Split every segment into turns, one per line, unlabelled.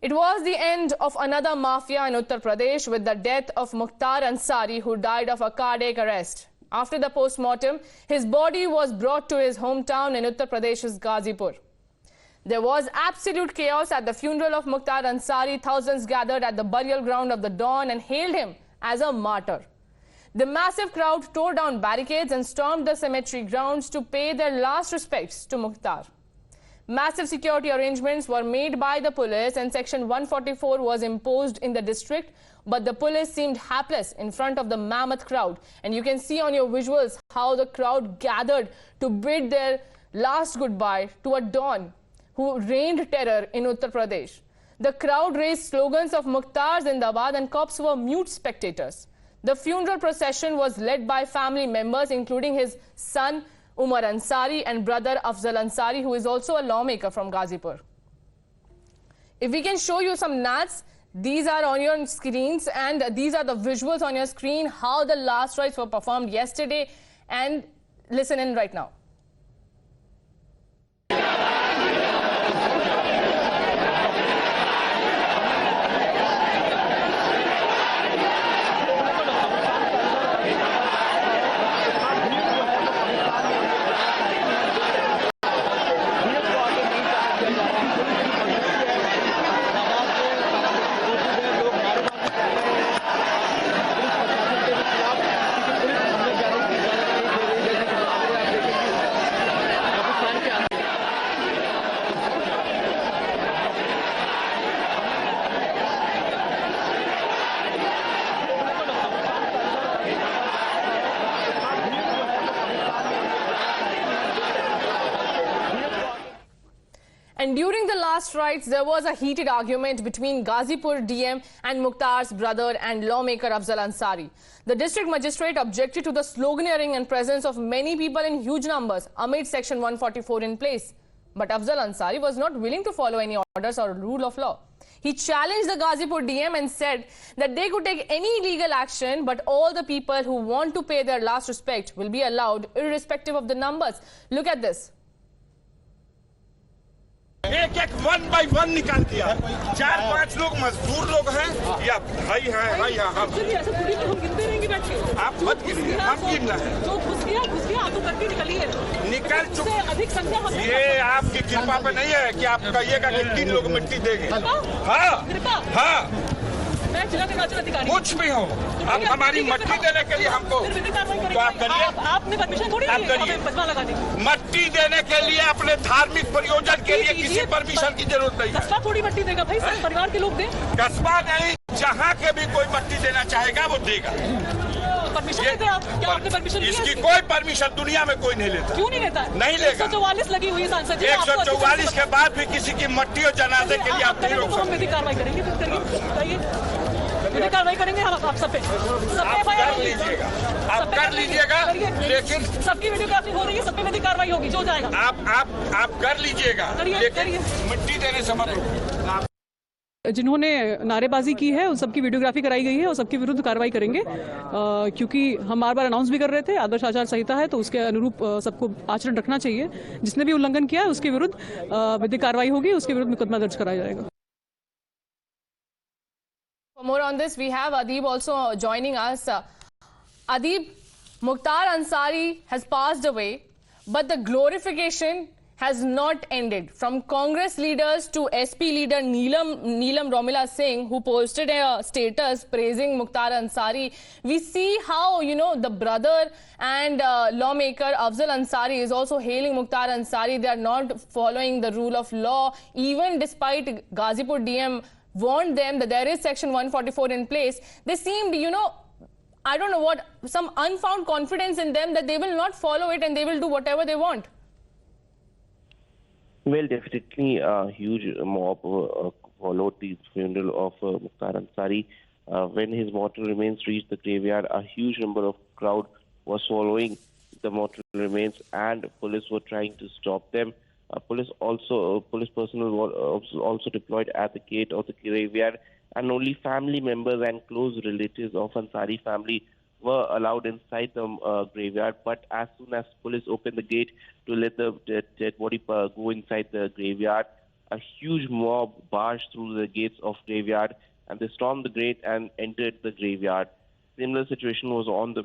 It was the end of another mafia in Uttar Pradesh with the death of Mukhtar Ansari, who died of a cardiac arrest. After the postmortem, his body was brought to his hometown in Uttar Pradesh's Ghazipur. There was absolute chaos at the funeral of Mukhtar Ansari. Thousands gathered at the burial ground of the Don and hailed him as a martyr. The massive crowd tore down barricades and stormed the cemetery grounds to pay their last respects to Mukhtar. Massive security arrangements were made by the police and Section 144 was imposed in the district, but the police seemed hapless in front of the mammoth crowd. And you can see on your visuals how the crowd gathered to bid their last goodbye to a Don who reigned terror in Uttar Pradesh. The crowd raised slogans of Mukhtar Zindabad and cops were mute spectators. The funeral procession was led by family members, including his son Umar Ansari and brother Afzal Ansari, who is also a lawmaker from Ghazipur. If we can show you some nats, these are on your screens and these are the visuals on your screen, how the last rites were performed yesterday, and listen in right now. And during the last rites, there was a heated argument between Ghazipur DM and Mukhtar's brother and lawmaker Afzal Ansari. The district magistrate objected to the sloganeering and presence of many people in huge numbers amid Section 144 in place. But Afzal Ansari was not willing to follow any orders or rule of law. He challenged the Ghazipur DM and said that they could take any legal action, but all the people who want to pay their last respect will be allowed, irrespective of the numbers. Look at this.
एक एक one by one निकाल दिया। 4-5 लोग मजदूर लोग हैं या भाई हैं हम गिनते रहेंगे बैठ के। आप मत गिनिए, हम गिनना है। जो घुस गया आप तो करके निकलिए। निकल चुके अधिक संख्या हम ये आपकी कृपा पे नहीं है कि आप कहिएगा कि 3 लोग मिट्टी देंगे। हाँ कुछ भी हो, आप हमारी मट्टी देने के लिए हमको तो आप करिए। आपने परमिशन थोड़ी मट्टी देने के लिए अपने धार्मिक प्रयोजन के लिए किसी परमिशन की जरूरत नहीं है। कस्बा थोड़ी मट्टी देगा भाई, सब परिवार के लोग दें। कस्बा नहीं, जहाँ के भी कोई मट्टी देना चाहेगा वो देगा। परमिशन लेते हैं आप? क्या आपने परमिशन लिया? इसकी कोई परमिशन दुनिया में कोई नहीं लेता। क्यों नहीं लेता? नहीं लेगा। 144 लगी हुई है सांसद जी। 144 के बाद भी किसी की मट्टी और जनाजे के लिए आप नहीं रोक सकते। हम विधिक कार्रवाई करेंगे, फिर करिए। विधिक कार्रवाई करेंगे हम आप सब पे। आप कर लीजिएगा, लेकिन सबकी वीडियोग्राफी हो रही है, सब पे विधिक कार्रवाई होगी, जो जाएगा। आप कर लीजिएगा, लेकिन मिट्टी देने से मत रोकिए।
जिन्होंने नारेबाजी की है उन सबकी वीडियोग्राफी कराई गई है और सबके विरुद्ध कार्रवाई करेंगे, क्योंकि हम बार अनाउंस भी कर रहे थे आदर्श आचार संहिता है, तो उसके अनुरूप सबको आचरण रखना चाहिए। जिसने भी उल्लंघन किया है उसके विरुद्ध विधिक कार्रवाई होगी, उसके विरुद्ध मुकदमा दर्ज कराया जाएगा।
For more on this, we have Adib also joining us. Adib, Mukhtar Ansari has passed away, but the glorification has not ended. From Congress leaders to SP leader Neelam Romila Singh, who posted a status praising Mukhtar Ansari, we see how, the brother and lawmaker Afzal Ansari is also hailing Mukhtar Ansari. They are not following the rule of law, even despite Ghazipur DM warned them that there is Section 144 in place. They seemed, I don't know what, some unfound confidence in them that they will not follow it and they will do whatever they want.
Well, definitely a huge mob followed the funeral of Mukhtar Ansari. When his mortal remains reached the graveyard, a huge number of crowd was following the mortal remains and police were trying to stop them. Police personnel were also deployed at the gate of the graveyard, and only family members and close relatives of Ansari family were allowed inside the graveyard. But as soon as police opened the gate to let the dead body go inside the graveyard, a huge mob barged through the gates of graveyard, and they stormed the gate and entered the graveyard. Similar situation was on the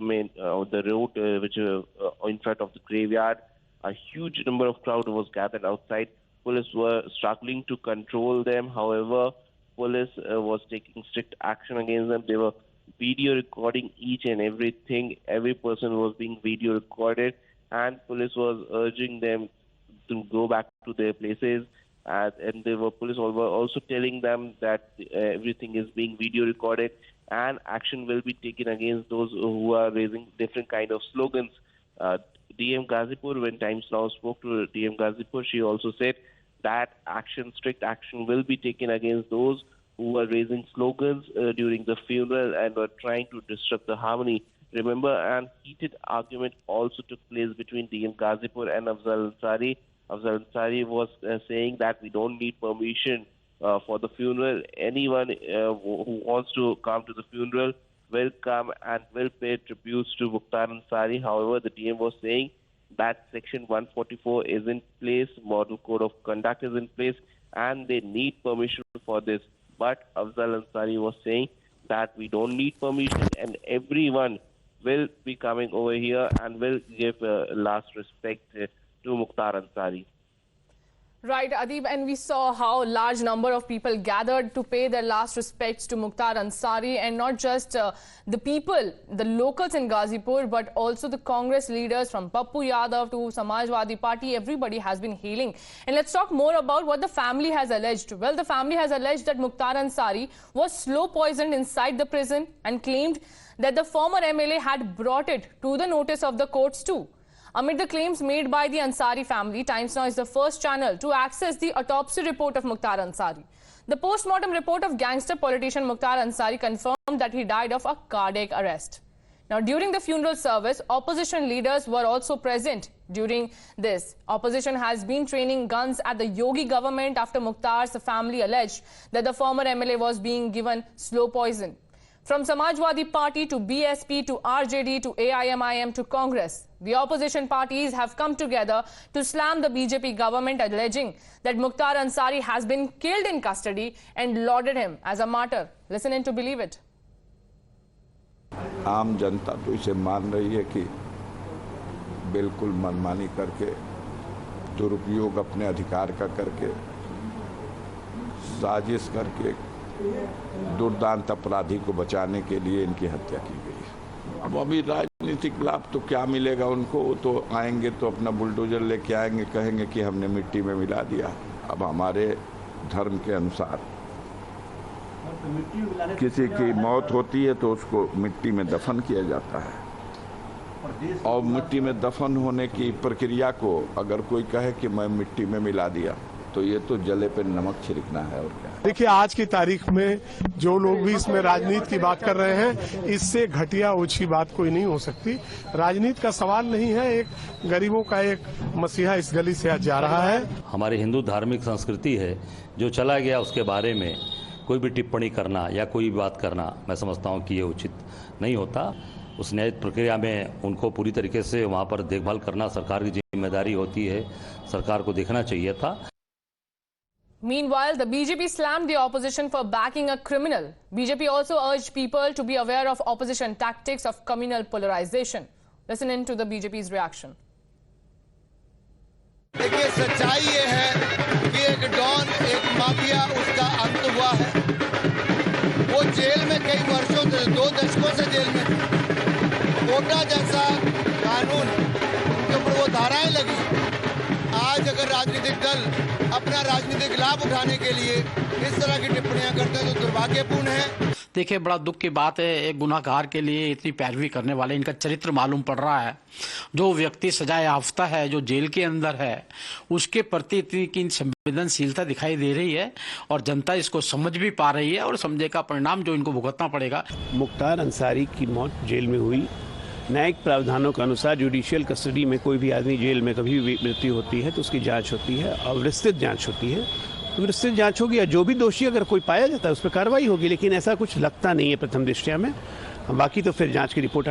the road which in front of the graveyard. A huge number of crowd was gathered outside. Police were struggling to control them. However, police was taking strict action against them. They were video recording each and everything. Every person was being video recorded, and police was urging them to go back to their places. And police were also telling them that everything is being video recorded, and action will be taken against those who are raising different kind of slogans. DM Ghazipur, when Times Now spoke to DM Ghazipur, she also said that strict action will be taken against those who were raising slogans during the funeral and were trying to disrupt the harmony. Remember, an heated argument also took place between DM Ghazipur and Afzal Ansari. Afzal Ansari was saying that we don't need permission for the funeral. Anyone who wants to come to the funeral will come and will pay tributes to Mukhtar Ansari. However, the DM was saying that Section 144 is in place, Model Code of Conduct is in place, and they need permission for this. But Afzal Ansari was saying that we don't need permission, and everyone will be coming over here and will give last respect to Mukhtar Ansari.
Right, Adib, and we saw how large number of people gathered to pay their last respects to Mukhtar Ansari, and not just the people, the locals in Ghazipur, but also the Congress leaders from Pappu Yadav to Samajwadi Party. Everybody has been hailing. And let's talk more about what the family has alleged. Well, the family has alleged that Mukhtar Ansari was slow poisoned inside the prison and claimed that the former MLA had brought it to the notice of the courts too. Amid the claims made by the Ansari family, Times Now is the first channel to access the autopsy report of Mukhtar Ansari. The postmortem report of gangster-politician Mukhtar Ansari confirmed that he died of a cardiac arrest. Now, during the funeral service, opposition leaders were also present during this. Opposition has been training guns at the Yogi government after Mukhtar's family alleged that the former MLA was being given slow poison. From Samajwadi Party to BSP to RJD to AIMIM to Congress, the opposition parties have come together to slam the BJP government, alleging that Mukhtar Ansari has been killed in custody and lauded him as a martyr. Listen in to believe it.
आम जनता तो इसे मान रही है कि बिल्कुल मनमानी करके दुरुपयोग अपने अधिकार का करके साजिश करके दुर्दांत अपराधी को बचाने के लिए इनकी हत्या की गई। अब अभी राजनीतिक लाभ तो क्या मिलेगा उनको, तो आएंगे तो अपना बुलडोजर लेके आएंगे, कहेंगे कि हमने मिट्टी में मिला दिया। अब हमारे धर्म के अनुसार किसी की मौत होती है तो उसको मिट्टी में दफन किया जाता है, और मिट्टी में दफन होने की प्रक्रिया को अगर कोई कहे कि मैं मिट्टी में मिला दिया तो ये तो जले पे नमक छिड़कना है और क्या।
देखिए, आज की तारीख में जो लोग भी इसमें राजनीति की बात कर रहे हैं, इससे घटिया ऊंची बात कोई नहीं हो सकती। राजनीति का सवाल नहीं है, एक गरीबों का एक मसीहा इस गली से आज जा रहा है।
हमारी हिंदू धार्मिक संस्कृति है, जो चला गया उसके बारे में कोई भी टिप्पणी करना या कोई भी बात करना, मैं समझता हूँ कि ये उचित नहीं होता। उस न्याय प्रक्रिया में उनको पूरी तरीके से वहाँ पर देखभाल करना सरकार की जिम्मेदारी होती है, सरकार को देखना चाहिए था।
Meanwhile, the BJP slammed the opposition for backing a criminal. BJP also urged people to be aware of opposition tactics of communal polarization. Listen in to the BJP's reaction.
देखिए, सच्चाई ये है कि एक डॉन, एक माफिया, उसका अंत हुआ है। वो जेल में कई वर्षों से, 2 दशकों से जेल में, कोटा जैसा कानून, उनके ऊपर वो धाराएं लगी। आज अगर राजनीतिक दल अपना राजनीतिक लाभ उठाने के लिए इस तरह की टिप्पणियां करते हैं तो दुर्भाग्यपूर्ण है।
देखिए, बड़ा दुख की बात है, एक गुनाहगार के लिए इतनी पैरवी करने वाले, इनका चरित्र मालूम पड़ रहा है। जो व्यक्ति सजा याफ्ता है, जो जेल के अंदर है, उसके प्रति इतनी संवेदनशीलता दिखाई दे रही है और जनता इसको समझ भी पा रही है और समझे का परिणाम जो इनको भुगतना पड़ेगा।
मुख्तार अंसारी की मौत जेल में हुई। न्यायिक प्रावधानों के अनुसार जुडिशियल कस्टडी में कोई भी आदमी जेल में कभी भी मृत्यु होती है तो उसकी जांच होती है और विस्तृत जांच होती है। तो विस्तृत जांच होगी या जो भी दोषी अगर कोई पाया जाता है उस पर कार्रवाई होगी, लेकिन ऐसा कुछ लगता नहीं है प्रथम दृष्टया में। बाकी तो फिर जांच की रिपोर्ट